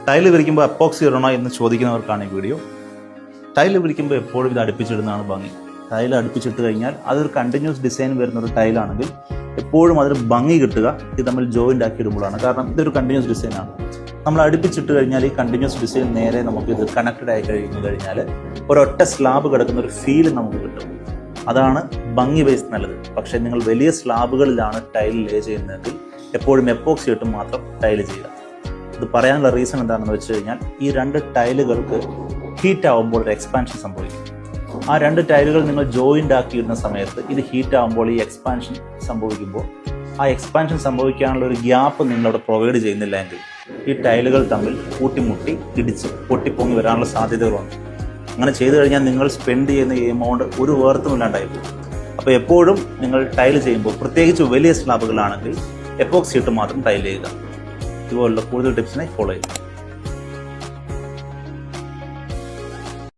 Tile വിരിക്കുമ്പോൾ epoxy ഇടണോ എന്ന് ചോദിക്കുന്നവർക്കാണ് ഈ വീഡിയോ. ടൈല് വിരിക്കുമ്പോൾ എപ്പോഴും ഇത് അടുപ്പിച്ചിടുന്നതാണ് ഭംഗി. ടൈൽ അടുപ്പിച്ചിട്ട് കഴിഞ്ഞാൽ അതൊരു കണ്ടിന്യൂസ് ഡിസൈൻ വരുന്ന ഒരു ടൈലാണെങ്കിൽ എപ്പോഴും അതിന് ഭംഗി കിട്ടുക ഇത് തമ്മിൽ ജോയിൻ്റ് ആക്കി ഇടുമ്പോഴാണ്. കാരണം ഇതൊരു കണ്ടിന്യൂസ് ഡിസൈനാണ്. നമ്മൾ അടുപ്പിച്ചിട്ട് കഴിഞ്ഞാൽ ഈ കണ്ടിന്യൂസ് ഡിസൈൻ നേരെ നമുക്ക് ഇത് കണക്റ്റഡ് ആയി കഴിഞ്ഞാൽ ഒരൊറ്റ സ്ലാബ് കിടക്കുന്ന ഒരു ഫീൽ നമുക്ക് കിട്ടും. അതാണ് ഭംഗി ബേസ് നല്ലത്. പക്ഷേ നിങ്ങൾ വലിയ സ്ലാബുകളിലാണ് ടൈൽ ലേ ചെയ്യുന്നതെങ്കിൽ എപ്പോഴും എപ്പോക്സി ഇട്ട് മാത്രം ടൈൽ ചെയ്യുക. ഇത് പറയാനുള്ള റീസൺ എന്താണെന്ന് വെച്ച് കഴിഞ്ഞാൽ ഈ രണ്ട് ടൈലുകൾക്ക് ഹീറ്റ് ആകുമ്പോൾ ഒരു എക്സ്പാൻഷൻ സംഭവിക്കും. ആ രണ്ട് ടൈലുകൾ നിങ്ങൾ ജോയിൻ്റ് ആക്കിയിടുന്ന സമയത്ത് ഇത് ഹീറ്റ് ആകുമ്പോൾ ഈ എക്സ്പാൻഷൻ സംഭവിക്കുമ്പോൾ ആ എക്സ്പാൻഷൻ സംഭവിക്കാനുള്ള ഒരു ഗ്യാപ്പ് നിങ്ങളവിടെ പ്രൊവൈഡ് ചെയ്യുന്നില്ല എങ്കിൽ ഈ ടൈലുകൾ തമ്മിൽ കൂട്ടിമുട്ടി ഇടിച്ച് പൊട്ടിപ്പൊങ്ങി വരാനുള്ള സാധ്യതകളുണ്ട്. അങ്ങനെ ചെയ്തു കഴിഞ്ഞാൽ നിങ്ങൾ സ്പെൻഡ് ചെയ്യുന്ന ഈ എമൗണ്ട് ഒരു വേർത്തുമില്ലാണ്ടായി പോകും. അപ്പോൾ എപ്പോഴും നിങ്ങൾ ടൈൽ ചെയ്യുമ്പോൾ പ്രത്യേകിച്ച് വലിയ സ്ലാബുകളാണെങ്കിൽ എപ്പോക്സി ഇട്ട് മാത്രം ടൈൽ ചെയ്യുക. ഇതുപോലുള്ള കൂടുതൽ ടിപ്സിനെ ഫോളോ ചെയ്യുക.